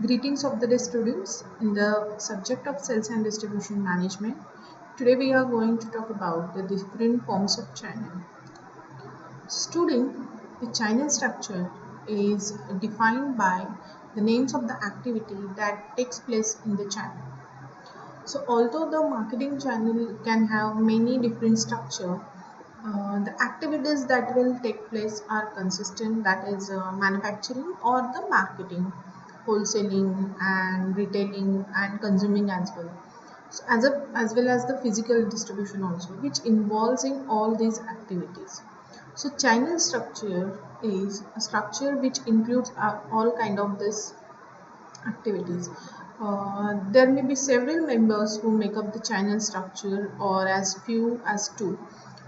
Greetings of the day students in the subject of sales and distribution management. Today we are going to talk about the different forms of channel. Student, the channel structure is defined by the names of the activity that takes place in the channel. So although the marketing channel can have many different structure, the activities that will take place are consistent, that is manufacturing or the marketing, wholesaling and retailing and consuming as well. So as well as the physical distribution also, which involves in all these activities. So channel structure is a structure which includes all kind of this activities. There may be several members who make up the channel structure or as few as two.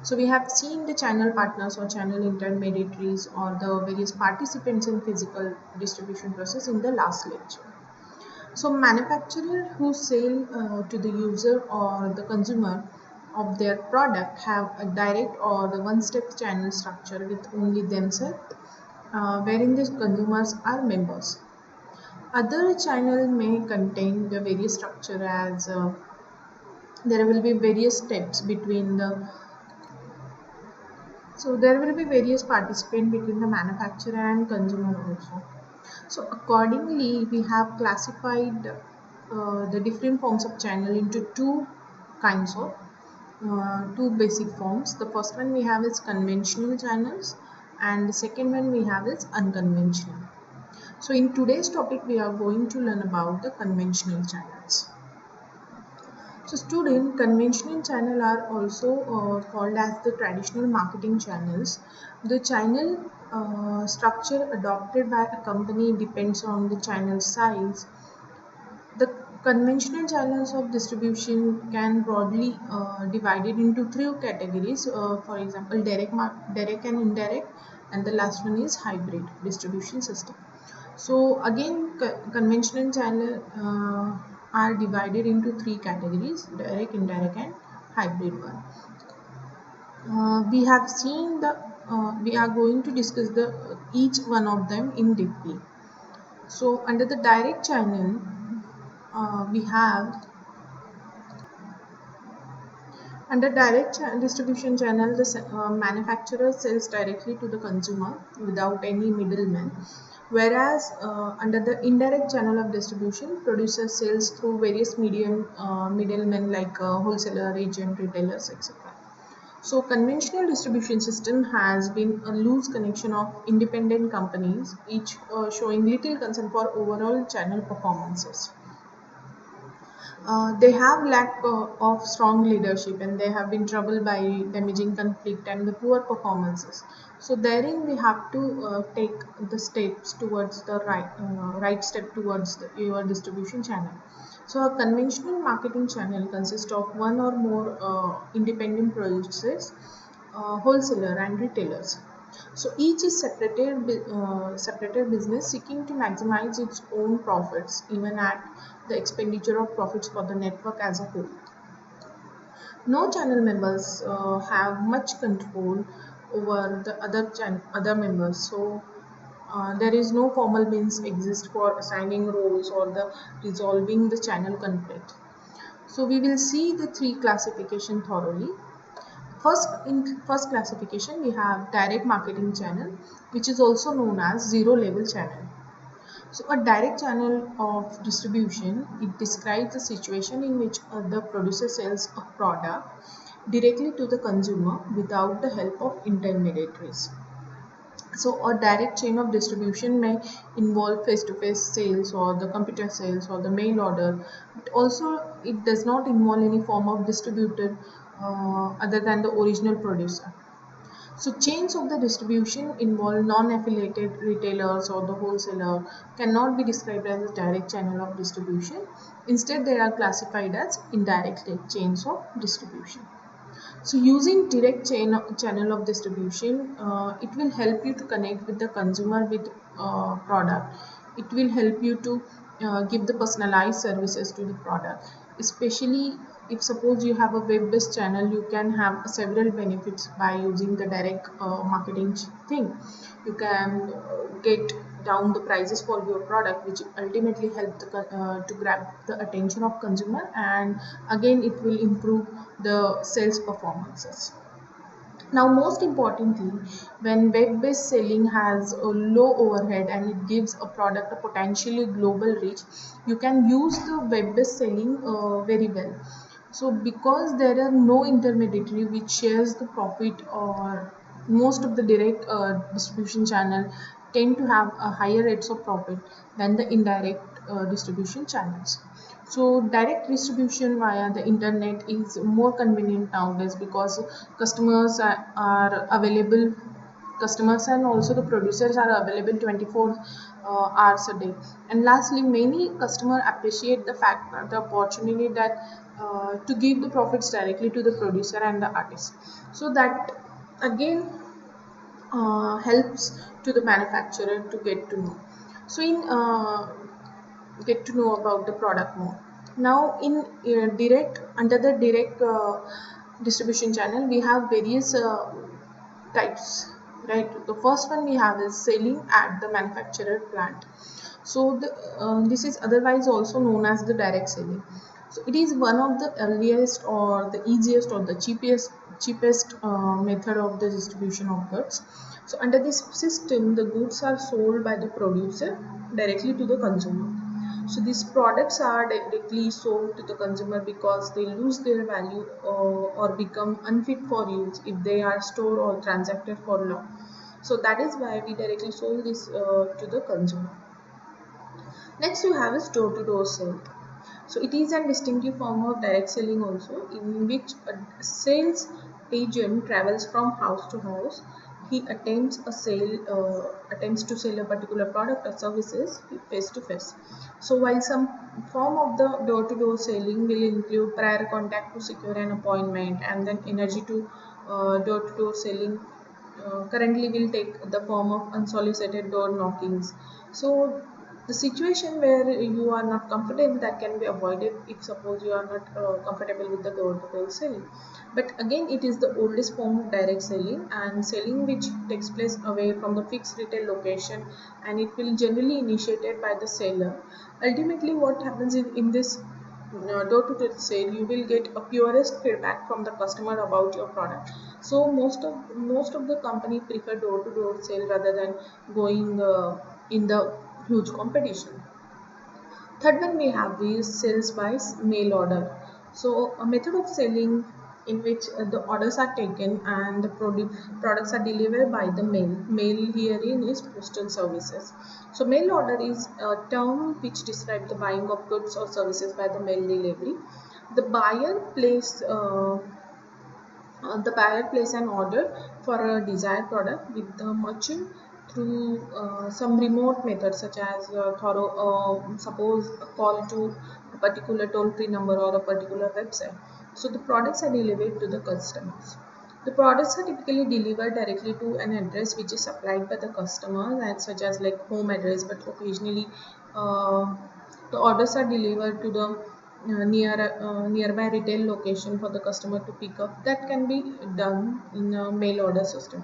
So we have seen the channel partners or channel intermediaries or the various participants in physical distribution process in the last lecture. So manufacturer who sell to the user or the consumer of their product have a direct or the one-step channel structure with only themselves, wherein the consumers are members. Other channel may contain the various structure as there will be various steps between the so there will be various participants between the manufacturer and consumer also. So accordingly we have classified the different forms of channel into two kinds of two basic forms. The first one we have is conventional channels and the second one we have is unconventional. So in today's topic we are going to learn about the conventional channels. So student, conventional channel are also called as the traditional marketing channels. The channel structure adopted by a company depends on the channel size. The conventional channels of distribution can broadly divided into three categories. For example, direct and indirect, and the last one is hybrid distribution system. So again, conventional channel are divided into three categories: direct, indirect, and hybrid one. We have seen the. We are going to discuss the each one of them in deeply. So under the direct channel, we have under direct distribution channel, the manufacturer sells directly to the consumer without any middleman. Whereas under the indirect channel of distribution, producer sells through various middlemen like wholesaler, agent, retailers, etc. So conventional distribution system has been a loose connection of independent companies, each showing little concern for overall channel performances. They have lack of strong leadership and they have been troubled by damaging conflict and the poor performances. So therein we have to take the steps towards the right step towards your distribution channel. So a conventional marketing channel consists of one or more independent producers, wholesaler and retailers. So each is separated business seeking to maximize its own profits even at the expenditure of profits for the network as a whole. No channel members have much control over the other members. So there is no formal means exist for assigning roles or the resolving the channel conflict. So we will see the three classification thoroughly. In first classification, we have direct marketing channel, which is also known as zero level channel. So a direct channel of distribution, it describes a situation in which the producer sells a product directly to the consumer without the help of intermediaries. So a direct chain of distribution may involve face-to-face sales or the computer sales or the mail order. But also, it does not involve any form of distributor other than the original producer. So chains of the distribution involve non-affiliated retailers or the wholesaler cannot be described as a direct channel of distribution. Instead, they are classified as indirect chains of distribution. So using direct channel of distribution, it will help you to connect with the consumer with product. It will help you to give the personalized services to the product. Especially if suppose you have a web-based channel, you can have several benefits by using the direct marketing thing. You can get down the prices for your product, which ultimately help to grab the attention of consumer, and again it will improve the sales performances. Now, most importantly, when web-based selling has a low overhead and it gives a product a potentially global reach, you can use the web-based selling very well. So, because there are no intermediary which shares the profit, or most of the direct distribution channel tend to have a higher rates of profit than the indirect distribution channels. So direct distribution via the internet is more convenient nowadays, because are available, customers and also the producers are available 24 hours a day. And lastly, many customers appreciate the fact that the opportunity that to give the profits directly to the producer and the artist. So that again helps to the manufacturer to get to know. So in get to know about the product more. Now in direct, under the direct distribution channel, we have various types, right? The first one we have is selling at the manufacturer plant. So this is otherwise also known as the direct selling. So it is one of the earliest or the easiest or the cheapest method of the distribution of goods. So under this system, the goods are sold by the producer directly to the consumer. So these products are directly sold to the consumer because they lose their value, or become unfit for use if they are stored or transacted for long. So that is why we directly sold this to the consumer. Next you have is door-to-door sale. So it is a distinctive form of direct selling also, in which a sales agent travels from house to house. He attempts to sell a particular product or services face to face. So while some form of the door-to-door selling will include prior contact to secure an appointment, and then energy to door-to-door selling currently will take the form of unsolicited door knockings. So the situation where you are not comfortable, that can be avoided if suppose you are not comfortable with the door-to-door selling. But again, it is the oldest form of direct selling, and selling which takes place away from the fixed retail location, and it will generally initiated by the seller. Ultimately, what happens in this door-to-door sale, you will get a purest feedback from the customer about your product. So most of the company prefer door-to-door sale rather than going in the huge competition. Third one we have is sales by mail order. So a method of selling in which the orders are taken and the products are delivered by the mail. Mail herein is postal services. So mail order is a term which describes the buying of goods or services by the mail delivery. The buyer places an order for a desired product with the merchant through some remote method, such as suppose a call to a particular toll-free number or a particular website. So the products are delivered to the customers. The products are typically delivered directly to an address which is supplied by the customer, and such as like home address, but occasionally uh, the orders are delivered to the nearby retail location for the customer to pick up. That can be done in a mail order system.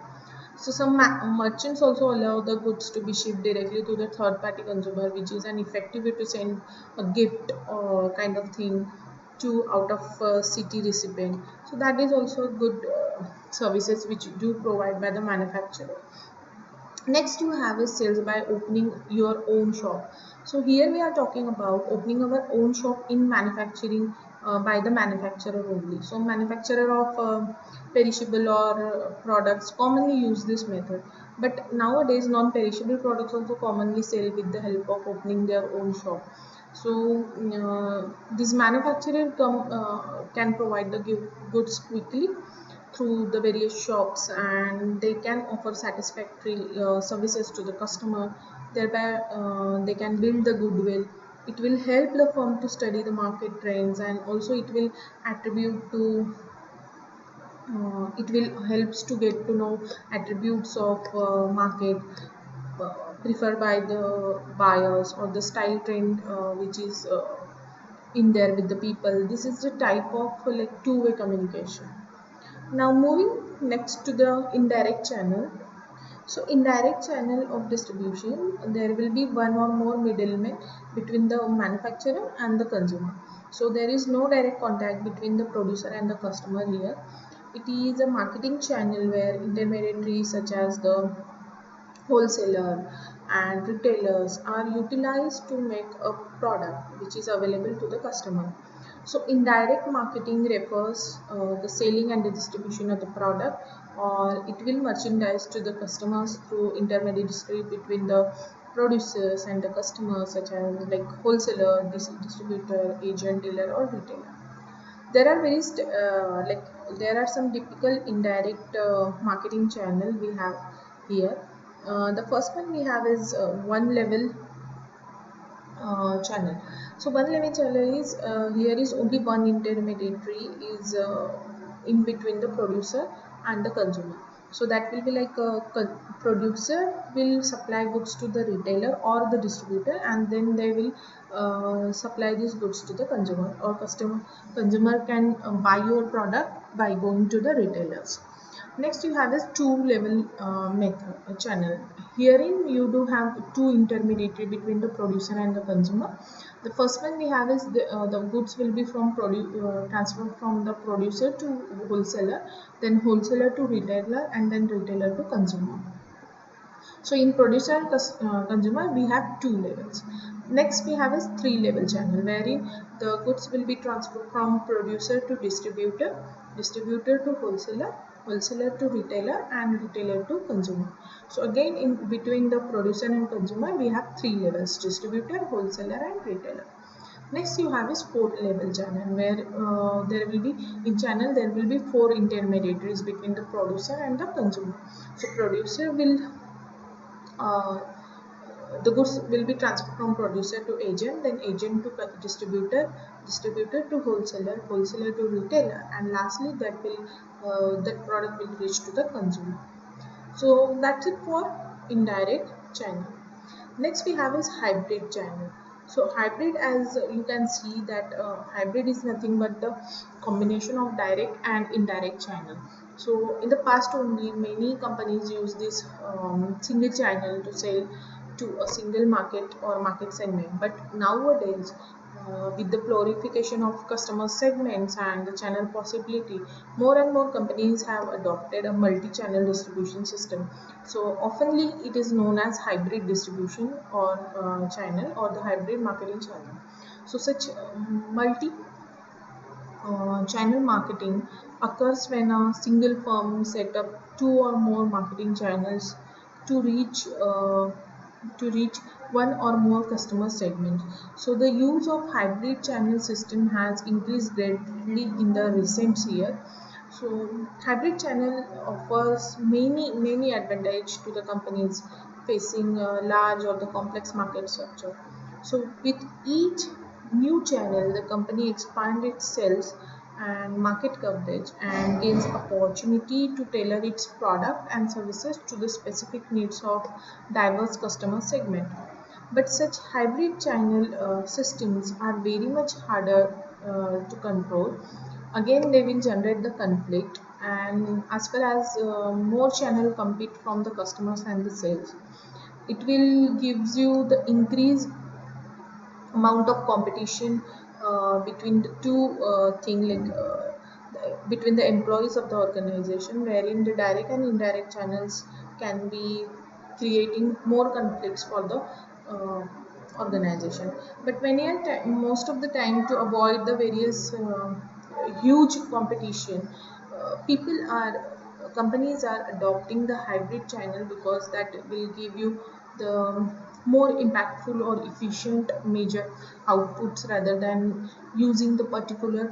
So some merchants also allow the goods to be shipped directly to the third party consumer, which is an effective way to send a gift or kind of thing to out of city recipient. So that is also a good services which do provide by the manufacturer. Next you have is sales by opening your own shop. So here we are talking about opening our own shop in manufacturing by the manufacturer only. So manufacturer of perishable or products commonly use this method, but nowadays non-perishable products also commonly sell with the help of opening their own shop. So this manufacturer can provide the goods quickly through the various shops, and they can offer satisfactory services to the customer. Thereby they can build the goodwill. It will help the firm to study the market trends, and also it will attribute to it will helps to get to know attributes of market uh, preferred by the buyers, or the style trend which is in there with the people. This is the type of like two-way communication. Now moving next to the indirect channel. So indirect channel of distribution, there will be one or more middlemen between the manufacturer and the consumer. So there is no direct contact between the producer and the customer here. It is a marketing channel where intermediaries such as the wholesaler and retailers are utilized to make a product which is available to the customer. So indirect marketing refers the selling and the distribution of the product, or it will merchandise to the customers through intermediaries between the producers and the customers such as like wholesaler, distributor, agent, dealer or retailer. There are like there are some typical indirect marketing channel we have here. The first one we have is one level channel. So one level channel is here is only one intermediary is in between the producer and the consumer. So that will be like a producer will supply goods to the retailer or the distributor, and then they will supply these goods to the consumer, or consumer can buy your product by going to the retailers. Next you have this two level method channel. Herein you do have two intermediary between the producer and the consumer. The first one we have is the goods will be from transferred from the producer to wholesaler, then wholesaler to retailer, and then retailer to consumer. So in producer and consumer, we have two levels. Next, we have a three-level channel wherein the goods will be transferred from producer to distributor, distributor to wholesaler, wholesaler to retailer, and retailer to consumer. So again, in between the producer and consumer, we have three levels: distributor, wholesaler, and retailer. Next you have is four level channel where there will be in channel there will be four intermediaries between the producer and the consumer. So producer will uh, the goods will be transferred from producer to agent, then agent to distributor, distributor to wholesaler, wholesaler to retailer, and lastly that product will reach to the consumer. So that's it for indirect channel. Next we have is hybrid channel. So hybrid, as you can see that hybrid is nothing but the combination of direct and indirect channel. So in the past only many companies use this single channel to sell to a single market or market segment, but nowadays with the proliferation of customer segments and the channel possibility, more and more companies have adopted a multi-channel distribution system. So oftenly it is known as hybrid distribution or channel, or the hybrid marketing channel. So such multi channel marketing occurs when a single firm set up two or more marketing channels to reach one or more customer segments. So the use of hybrid channel system has increased greatly in the recent year. So hybrid channel offers many advantage to the companies facing a large or the complex market structure. So with each new channel, the company expands its sales and market coverage and gains opportunity to tailor its product and services to the specific needs of diverse customer segment. But such hybrid channel systems are very much harder to control. Again, they will generate the conflict, and as well as more channel compete from the customers and the sales. It will gives you the increased amount of competition between the two thing like between the employees of the organization, wherein the direct and indirect channels can be creating more conflicts for the organization. But most of the time, to avoid the various huge competition, people are companies are adopting the hybrid channel because that will give you the more impactful or efficient major outputs rather than using the particular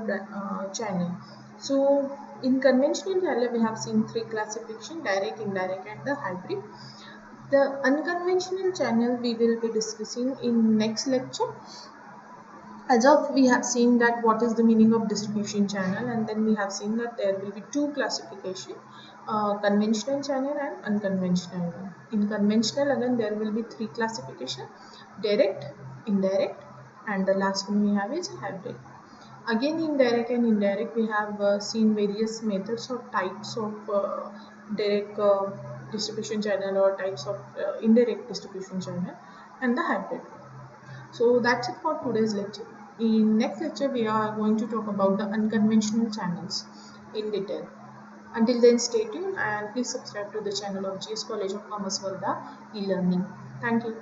channel. So in conventional channel we have seen three classification: direct, indirect, and the hybrid. The unconventional channel we will be discussing in next lecture. As of we have seen that what is the meaning of distribution channel, and then we have seen that there will be two classification: conventional channel and unconventional one. In conventional again there will be three classification: direct, indirect, and the last one we have is hybrid. Again in direct and indirect we have seen various methods or types of direct distribution channel or types of indirect distribution channel, and the hybrid one. So that's it for today's lecture. In next lecture, we are going to talk about the unconventional channels in detail. Until then, stay tuned and please subscribe to the channel of GS College of Commerce Varda e-learning. Thank you.